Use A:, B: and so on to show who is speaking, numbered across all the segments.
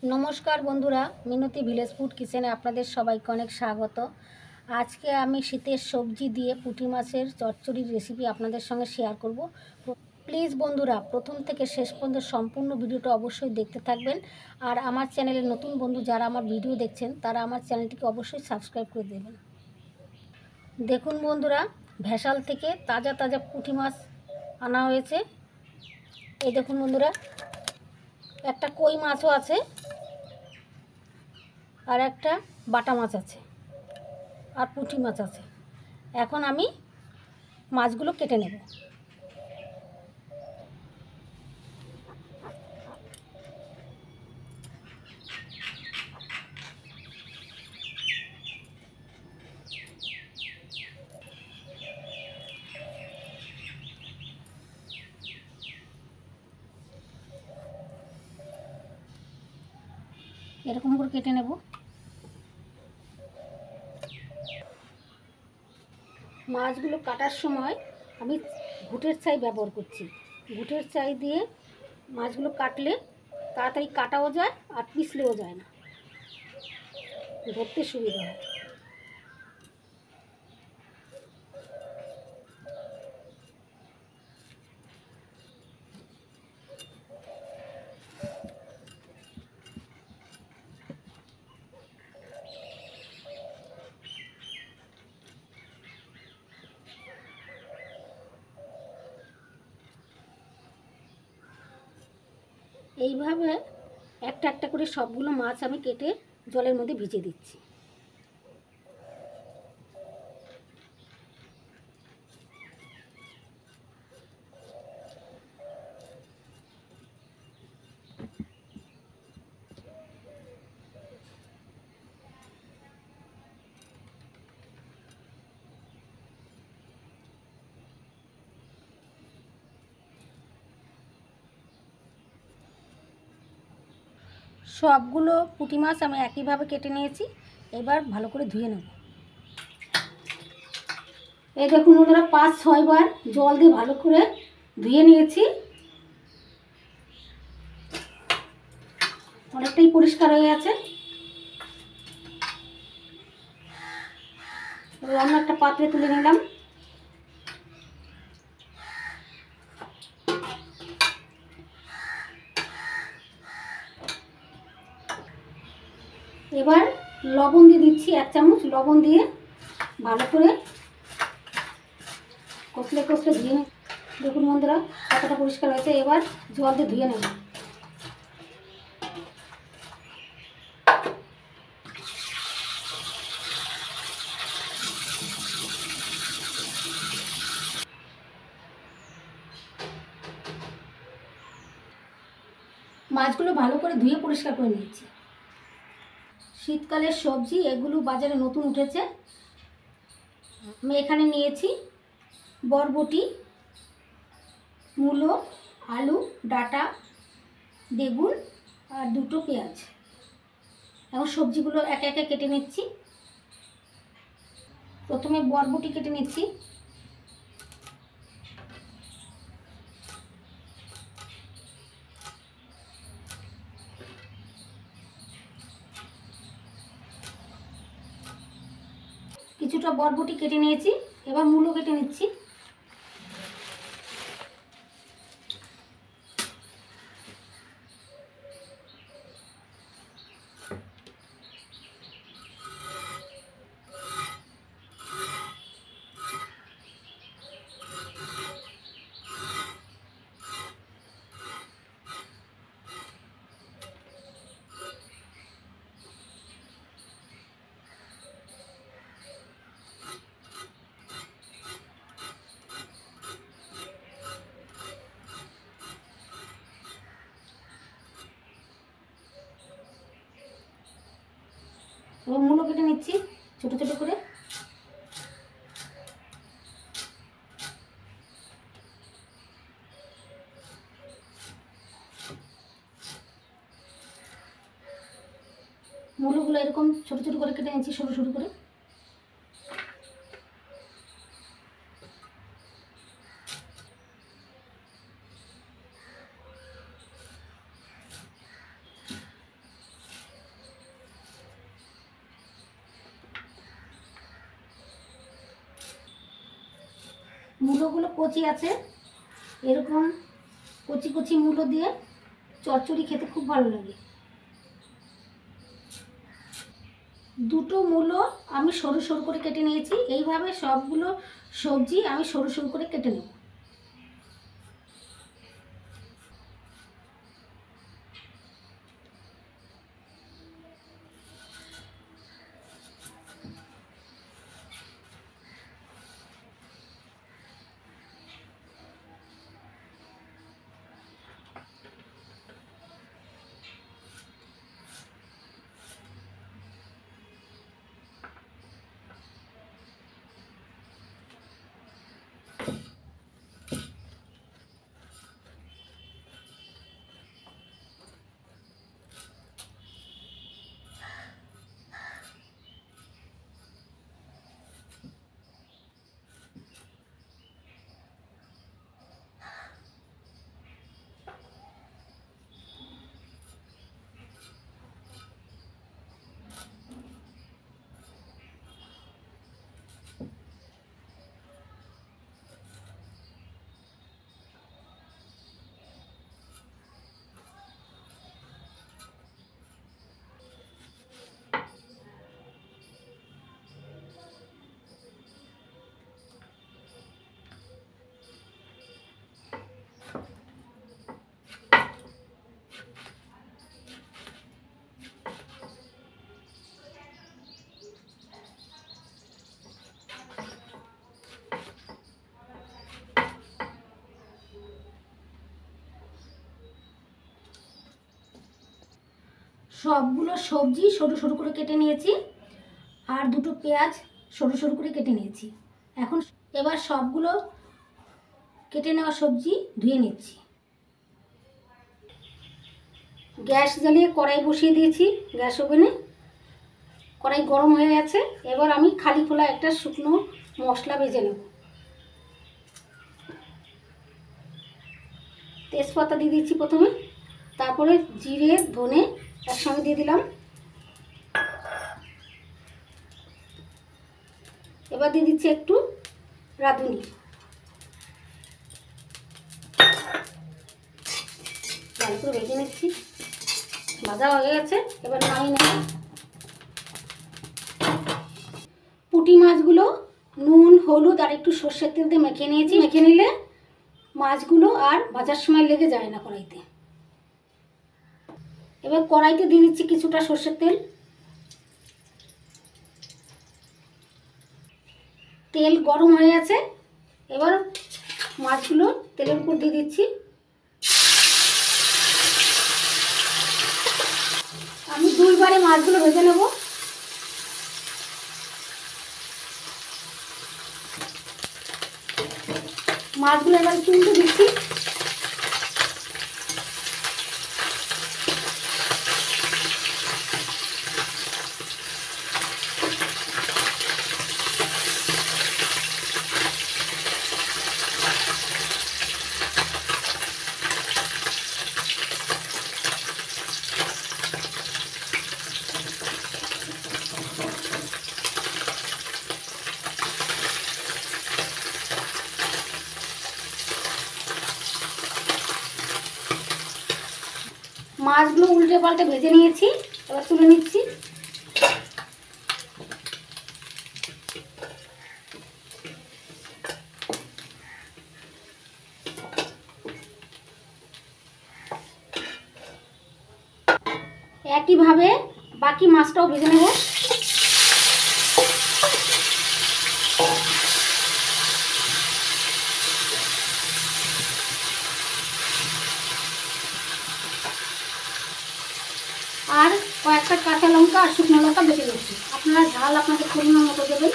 A: নমস্কার বন্ধুরা, মিনতি village food কিচেনে আপনাদের সবাইকে অনেক স্বাগত। আজকে আমি শীতের সবজি দিয়ে পুঁটি মাছের চচ্চড়ির রেসিপি আপনাদের সঙ্গে শেয়ার করব। প্লিজ বন্ধুরা, প্রথম থেকে শেষ পর্যন্ত সম্পূর্ণ ভিডিওটা অবশ্যই দেখতে থাকবেন। আর আমার চ্যানেলে নতুন বন্ধু যারা আমার ভিডিও দেখছেন তারা আমার চ্যানেলটিকে অবশ্যই সাবস্ক্রাইব করে দেবেন। দেখুন বন্ধুরা, ভেসাল থেকে তাজা তাজা পুঁটি মাছ আনা হয়েছে। এই দেখুন বন্ধুরা, একটা কই মাছও আছে আর একটা বাটা মাছ আছে আর পুঁটি মাছ আছে। এখন আমি মাছগুলো কেটে নেব। এরকম করে কেটে নেব। মাছগুলো কাটার সময় আমি ঘুঁটের ছাই ব্যবহার করছি। ঘুঁটের ছাই দিয়ে মাছগুলো কাটলে তাড়াতাড়ি কাটাও যায় আর পিছলেও যায় না, ধরতে সুবিধা হয়। এইভাবে একটা একটা করে সবগুলো মাছ আমি কেটে জলের মধ্যে ভিজিয়ে দিচ্ছি। সবগুলো পুঁটি মাছ আমি একইভাবে কেটে নিয়েছি। এবার ভালো করে ধুয়ে নেব। এই দেখুন বন্ধুরা, 5-6 বার জল দিয়ে ভালো করে ধুয়ে নিয়েছি। অনেকটাই পরিষ্কার হয়ে গেছে। এবার অন্য একটা পাত্রে তুলে নিলাম। এবার লবণ দিয়ে দিচ্ছি, 1 চামচ লবণ দিয়ে ভালো করে কষলে কষলে ধুয়ে নিই। দেখুন বন্ধুরা, কতটা পরিষ্কার হয়েছে। এবার জল দিয়ে ধুয়ে নেব। মাছগুলো ভালো করে ধুয়ে পরিষ্কার করে নিয়েছি। শীতকালের সবজি এগুলো বাজারে নতুন উঠেছে। আমি এখানে নিয়েছি বরবটি, মূলো, আলু, ডাঁটা, বেগুন আর 2টো পেঁয়াজ। এখন সবজিগুলো একে একে কেটে নিচ্ছি। প্রথমে বরবটি কেটে নিচ্ছি। কিছুটা বরবটি কেটে নিয়েছি। এবার মূলো কেটে নিচ্ছি। এবার মূলো কেটে নিচ্ছি ছোটো ছোটো করে। মূলোগুলো এরকম ছোটো ছোটো করে কেটে নিচ্ছি, সরু সরু করে। মূলোগুলো কচি আছে, এরকম কচি কচি মূলো দিয়ে চচ্চড়ি খেতে খুব ভালো লাগে। দুটো মূলো আমি সরু সরু করে কেটে নিয়েছি। এইভাবে সবগুলো সবজি আমি সরু সরু করে কেটে নেব। সবগুলো সবজি সরু সরু করে কেটে নিয়েছি, আর দুটো পেঁয়াজ সরু সরু করে কেটে নিয়েছি। এবার সবগুলো কেটে নেওয়া সবজি ধুয়ে নিচ্ছি। গ্যাস জ্বালিয়ে কড়াই বসিয়ে দিয়েছি গ্যাস ওভেনে। কড়াই গরম হয়ে গেছে। এবার আমি খালি খোলা একটা শুকনো মশলা ভেজে নেব। তেজপাতা দিয়ে দিচ্ছি প্রথমে, তারপরে জিরে ধনে একসঙ্গে দিয়ে দিলাম। এবার দিয়ে দিচ্ছি একটু রাঁধুনি। ভালো করে ভেজে নিচ্ছি। ভাজা হয়ে গেছে, এবার নামিয়ে নেব। পুঁটি মাছগুলো নুন হলুদ আর একটু সর্ষের তেল দিয়ে মেখে নিয়েছি। মেখে নিলে মাছগুলো আর ভাজার সময় লেগে যায় না কড়াইতে। এবার কড়াইতে দিয়ে দিচ্ছি কিছুটা সর্ষের তেল। তেল গরম হয়ে গেছে। এবার মাছগুলো তেলের উপর দিয়ে দিচ্ছি। আমি দুইবারে মাছগুলো ভেজে নেব। মাছগুলো এবার তুলতে দিচ্ছি। মাছগুলো উল্টে পাল্টে ভেজে নিয়েছি, এবার তুলে নিচ্ছি। একইভাবে বাকি মাছটাও ভেজে নেব। আর কয়েকটা কাঁচা লঙ্কা আর শুকনো লঙ্কা বেটে দিচ্ছি। আপনারা ঝাল আপনাদের পরিমাণ মতো দেবেন।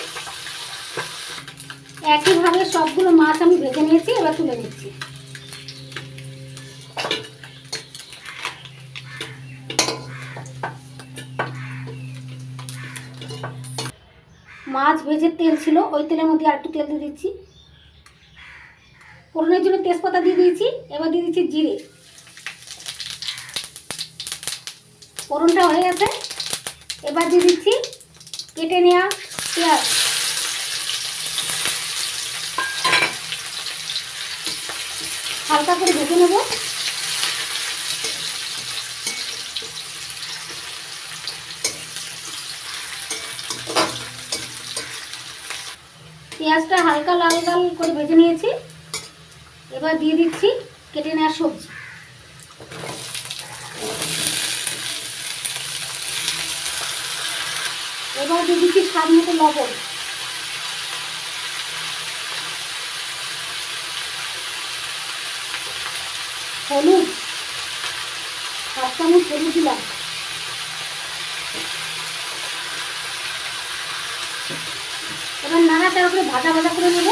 A: একইভাবে সবগুলো মাছ আমি ভেজে নিয়েছি, এবার তুলে নিচ্ছি। মাছ ভেজে তেল ছিল, ওই তেলের মধ্যে আর একটু তেল দিয়ে দিচ্ছি। ফোড়নের জন্য তেজপাতা দিয়ে দিয়েছি। এবার দিয়ে দিচ্ছি জিরে। ফোড়নটা হয়ে গেছে। এবার দিয়ে দিচ্ছি কেটে নেওয়া পেঁয়াজ। হালকা করে ভেজে নেব। পেঁয়াজটা হালকা লাল লাল করে ভেজে নিয়েছি। এবার দিয়ে দিচ্ছি কেটে নেওয়া সবজি। এবার দিয়ে দিচ্ছি স্বাদ মতো লবণ, হলুদ, 1 চামচ হলুদ দিলাম। এবার নাড়াচাড়া করে ভাজা ভাজা করে নেব।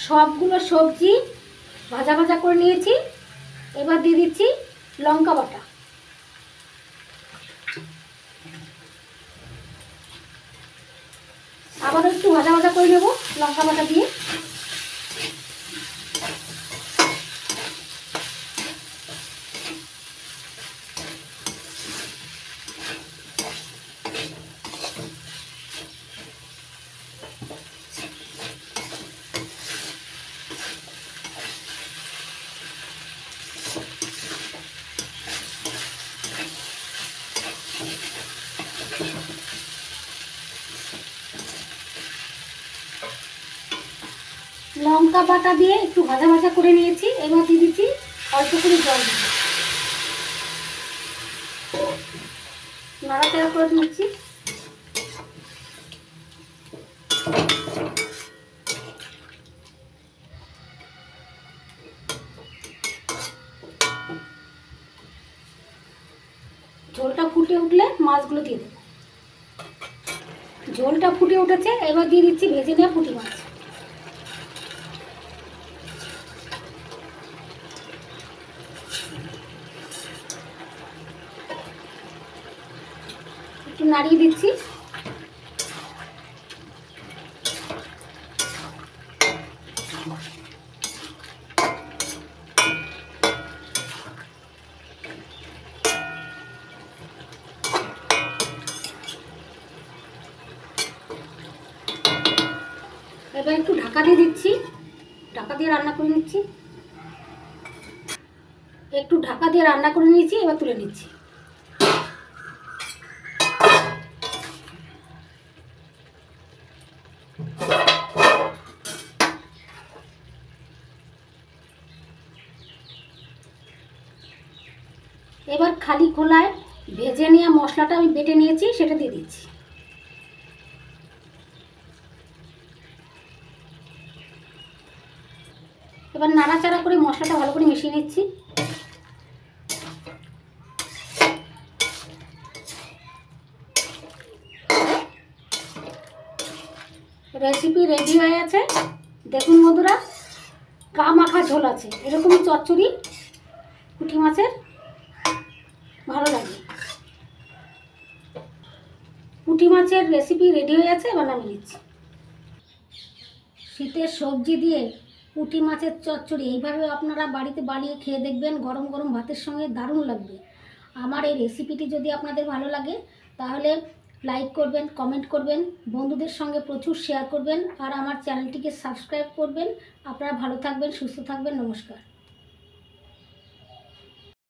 A: সবগুলো সবজি ভাজা ভাজা করে নিয়েছি। এবার দিয়ে দিচ্ছি লঙ্কা বাটা, আবার একটু ভাজা ভাজা করে নেব লঙ্কা বাটা দিয়ে। লঙ্কা বাটা দিয়ে একটু ভাজা ভাজা করে নিয়েছি। এবার দিয়ে দিচ্ছি অল্প করে জল, নাড়াচাড়া করে নিচ্ছি। ঝোলটা ফুটে উঠলে মাছগুলো দিয়ে দেবো। ঝোলটা ফুটে উঠেছে, এবার দিয়ে দিচ্ছি ভেজে নেওয়া পুঁটি মাছ। একটু নাড়িয়ে দিচ্ছি। এবার একটু ঢাকা দিয়ে দিচ্ছি, ঢাকা দিয়ে রান্না করে নিচ্ছি। একটু ঢাকা দিয়ে রান্না করে নিয়েছি, এবার তুলে নিচ্ছি। এবার খালি খোলায় ভেজে নেওয়া মশলাটা আমি বেটে নিয়েছি, সেটা দিয়ে দিচ্ছি। এবার নাড়াচাড়া করে মশলাটা ভালো করে মিশিয়ে নিচ্ছি। রেসিপি রেডি হয়ে আছে। দেখুন বন্ধুরা, গা মাখা ঝোল আছে। এরকমই চচ্চড়ি পুঁটি মাছের ভালো লাগে। পুঁটি মাছের রেসিপি রেডি হয়ে আছে, এবার নামিয়ে নিচ্ছি। শীতের সবজি দিয়ে পুঁটি মাছের চচ্চড়ি এইভাবে আপনারা বাড়িতে বানিয়ে খেয়ে দেখবেন, গরম গরম ভাতের সঙ্গে দারুণ লাগবে। আমার এই রেসিপিটি যদি আপনাদের ভালো লাগে তাহলে লাইক করবেন, কমেন্ট করবেন, বন্ধুদের সঙ্গে প্রচুর শেয়ার করবেন, আর আমার চ্যানেলটিকে সাবস্ক্রাইব করবেন। আপনারা ভালো থাকবেন, সুস্থ থাকবেন। নমস্কার।